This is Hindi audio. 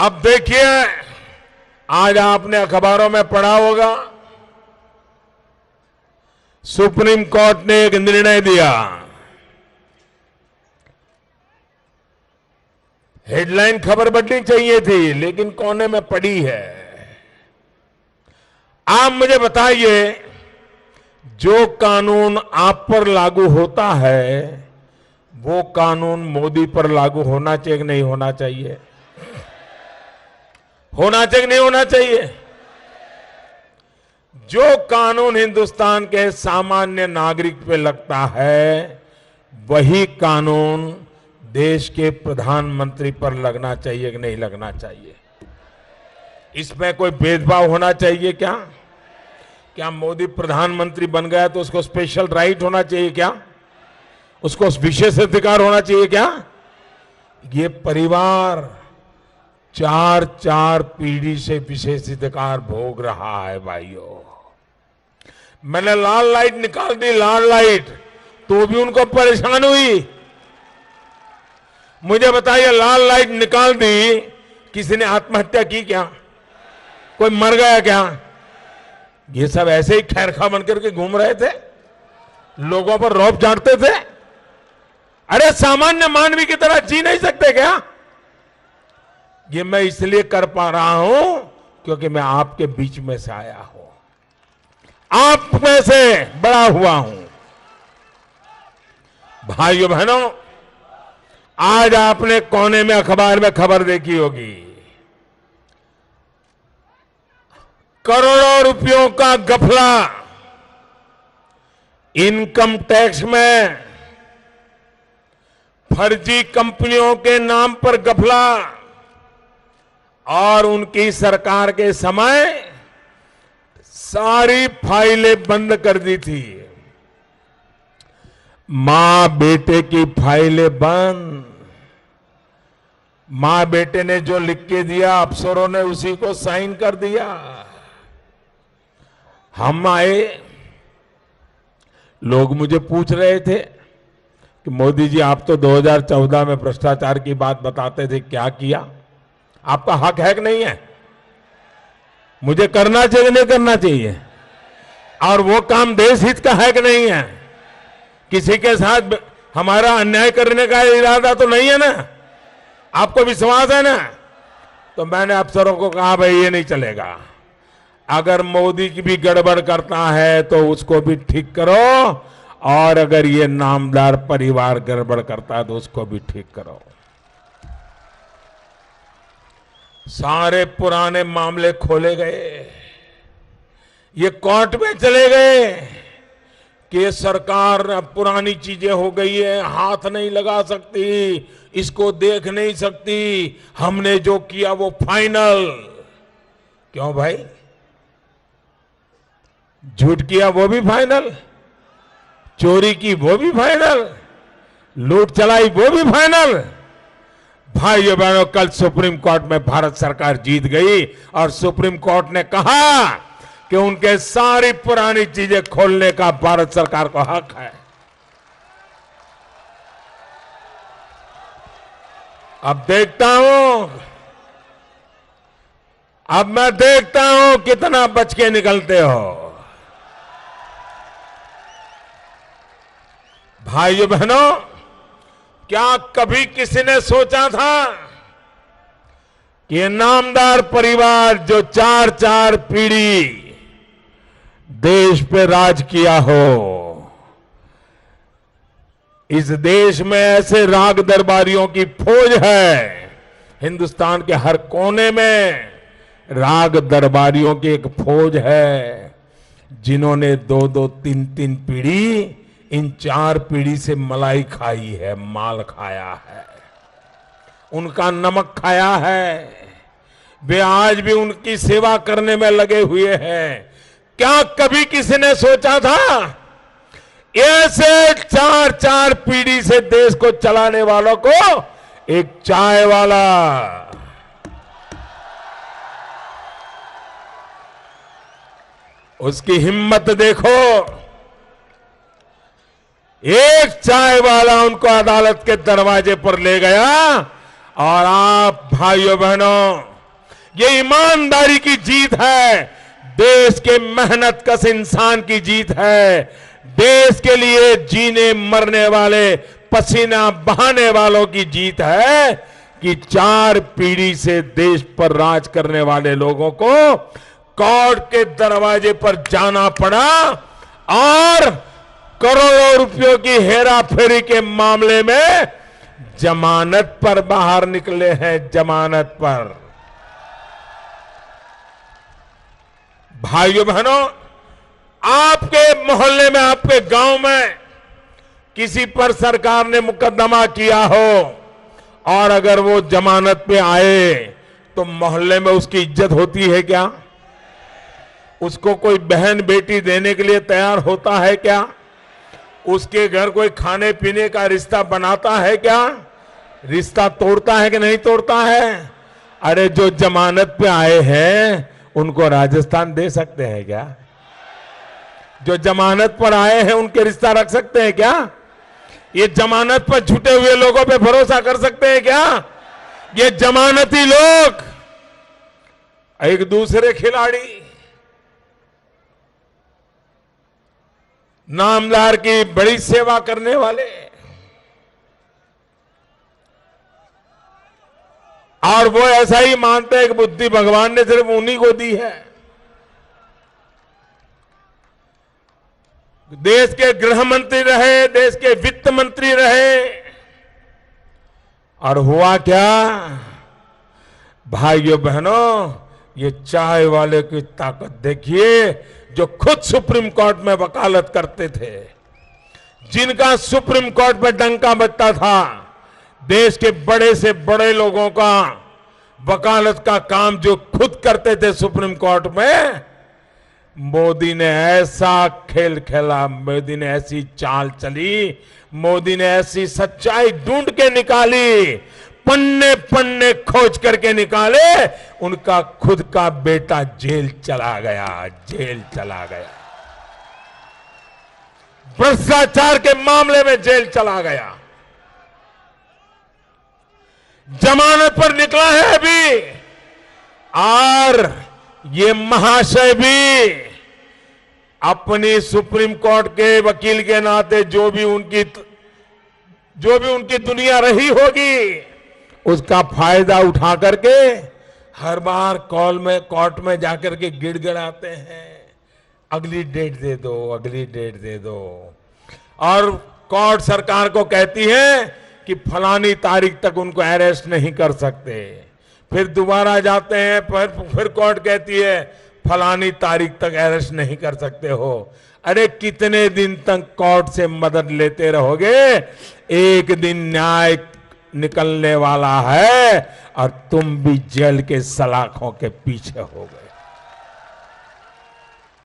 अब देखिए, आज आपने अखबारों में पढ़ा होगा, सुप्रीम कोर्ट ने एक निर्णय दिया। हेडलाइन खबर बढ़नी चाहिए थी, लेकिन कोने में पड़ी है। आप मुझे बताइए, जो कानून आप पर लागू होता है वो कानून मोदी पर लागू होना चाहिए कि नहीं होना चाहिए? होना चाहिए कि नहीं होना चाहिए? जो कानून हिंदुस्तान के सामान्य नागरिक पे लगता है वही कानून देश के प्रधानमंत्री पर लगना चाहिए कि नहीं लगना चाहिए? इसमें कोई भेदभाव होना चाहिए क्या? क्या मोदी प्रधानमंत्री बन गया तो उसको स्पेशल राइट होना चाहिए क्या? उसको विशेष अधिकार होना चाहिए क्या? ये परिवार चार चार पीढ़ी से विशेष अधिकार भोग रहा है भाइयों। मैंने लाल लाइट निकाल दी, लाल लाइट, तो भी उनको परेशान हुई। मुझे बताइए, लाल लाइट निकाल दी, किसी ने आत्महत्या की क्या? कोई मर गया क्या? ये सब ऐसे ही खैरखा बनकर के घूम रहे थे, लोगों पर रौब झाड़ते थे। अरे सामान्य मानवी की तरह जी नहीं सकते क्या? ये मैं इसलिए कर पा रहा हूं क्योंकि मैं आपके बीच में से आया हूं, आप में से बड़ा हुआ हूं। भाइयों बहनों, आज आपने कोने में अखबार में खबर देखी होगी, करोड़ों रुपयों का घपला, इनकम टैक्स में फर्जी कंपनियों के नाम पर घपला, और उनकी सरकार के समय सारी फाइलें बंद कर दी थी। मां बेटे की फाइलें बंद, मां बेटे ने जो लिख के दिया अफसरों ने उसी को साइन कर दिया। हम आए, लोग मुझे पूछ रहे थे कि मोदी जी आप तो 2014 में भ्रष्टाचार की बात बताते थे, क्या किया? आपका हक है कि नहीं है? मुझे करना चाहिए नहीं करना चाहिए? और वो काम देश हित का है कि नहीं है? किसी के साथ हमारा अन्याय करने का इरादा तो नहीं है ना? आपको विश्वास है ना? तो मैंने अफसरों को कहा भाई ये नहीं चलेगा, अगर मोदी की भी गड़बड़ करता है तो उसको भी ठीक करो, और अगर ये नामदार परिवार गड़बड़ करता है तो उसको भी ठीक करो। सारे पुराने मामले खोले गए, ये कोर्ट में चले गए कि ये सरकार अब पुरानी चीजें हो गई है, हाथ नहीं लगा सकती, इसको देख नहीं सकती, हमने जो किया वो फाइनल। क्यों भाई? झूठ किया वो भी फाइनल, चोरी की वो भी फाइनल, लूट चलाई वो भी फाइनल। भाइयों बहनों, कल सुप्रीम कोर्ट में भारत सरकार जीत गई और सुप्रीम कोर्ट ने कहा कि उनके सारी पुरानी चीजें खोलने का भारत सरकार को हक है। अब मैं देखता हूं कितना बच के निकलते हो। भाइयों बहनों, क्या कभी किसी ने सोचा था कि ये नामदार परिवार जो चार चार पीढ़ी देश पे राज किया हो, इस देश में ऐसे राग दरबारियों की फौज है। हिंदुस्तान के हर कोने में राग दरबारियों की एक फौज है, जिन्होंने दो दो तीन तीन पीढ़ी, इन चार पीढ़ी से मलाई खाई है, माल खाया है, उनका नमक खाया है। वे आज भी उनकी सेवा करने में लगे हुए हैं। क्या कभी किसी ने सोचा था ऐसे चार चार पीढ़ी से देश को चलाने वालों को एक चाय वाला, उसकी हिम्मत देखो, एक चाय वाला उनको अदालत के दरवाजे पर ले गया, और आप भाइयों बहनों ये ईमानदारी की जीत है, देश के मेहनत कश इंसान की जीत है, देश के लिए जीने मरने वाले पसीना बहाने वालों की जीत है कि 4 पीढ़ी से देश पर राज करने वाले लोगों को कोर्ट के दरवाजे पर जाना पड़ा और करोड़ों रुपयों की हेरा फेरी के मामले में जमानत पर बाहर निकले हैं, जमानत पर। भाइयों बहनों, आपके मोहल्ले में, आपके गांव में किसी पर सरकार ने मुकदमा किया हो और अगर वो जमानत पे आए तो मोहल्ले में उसकी इज्जत होती है क्या? उसको कोई बहन बेटी देने के लिए तैयार होता है क्या? उसके घर कोई खाने पीने का रिश्ता बनाता है क्या? रिश्ता तोड़ता है कि नहीं तोड़ता है? अरे जो जमानत पे आए हैं उनको राजस्थान दे सकते हैं क्या? जो जमानत पर आए हैं उनके रिश्ता रख सकते हैं क्या? ये जमानत पर छूटे हुए लोगों पे भरोसा कर सकते हैं क्या? ये जमानती लोग एक दूसरे खिलाड़ी, नामदार की बड़ी सेवा करने वाले, और वो ऐसा ही मानते हैं कि बुद्धि भगवान ने सिर्फ उन्हीं को दी है। देश के गृह मंत्री रहे, देश के वित्त मंत्री रहे, और हुआ क्या? भाइयों बहनों, ये चाय वाले की ताकत देखिए, जो खुद सुप्रीम कोर्ट में वकालत करते थे, जिनका सुप्रीम कोर्ट में डंका बजता था, देश के बड़े से बड़े लोगों का वकालत का काम जो खुद करते थे सुप्रीम कोर्ट में, मोदी ने ऐसा खेल खेला, मोदी ने ऐसी चाल चली, मोदी ने ऐसी सच्चाई ढूंढ के निकाली, पन्ने पन्ने खोज करके निकाले, उनका खुद का बेटा जेल चला गया, जेल चला गया, भ्रष्टाचार के मामले में जेल चला गया, जमानत पर निकला है अभी। और ये महाशय भी अपनी सुप्रीम कोर्ट के वकील के नाते जो भी उनकी दुनिया रही होगी, उसका फायदा उठा करके हर बार कोर्ट में जाकर के गिड़गिड़ाते हैं, अगली डेट दे दो, अगली डेट दे दो। और कोर्ट सरकार को कहती है कि फलानी तारीख तक उनको अरेस्ट नहीं कर सकते, फिर दोबारा जाते हैं, फिर कोर्ट कहती है फलानी तारीख तक अरेस्ट नहीं कर सकते हो। अरे कितने दिन तक कोर्ट से मदद लेते रहोगे? एक दिन न्याय निकलने वाला है और तुम भी जेल के सलाखों के पीछे हो गए।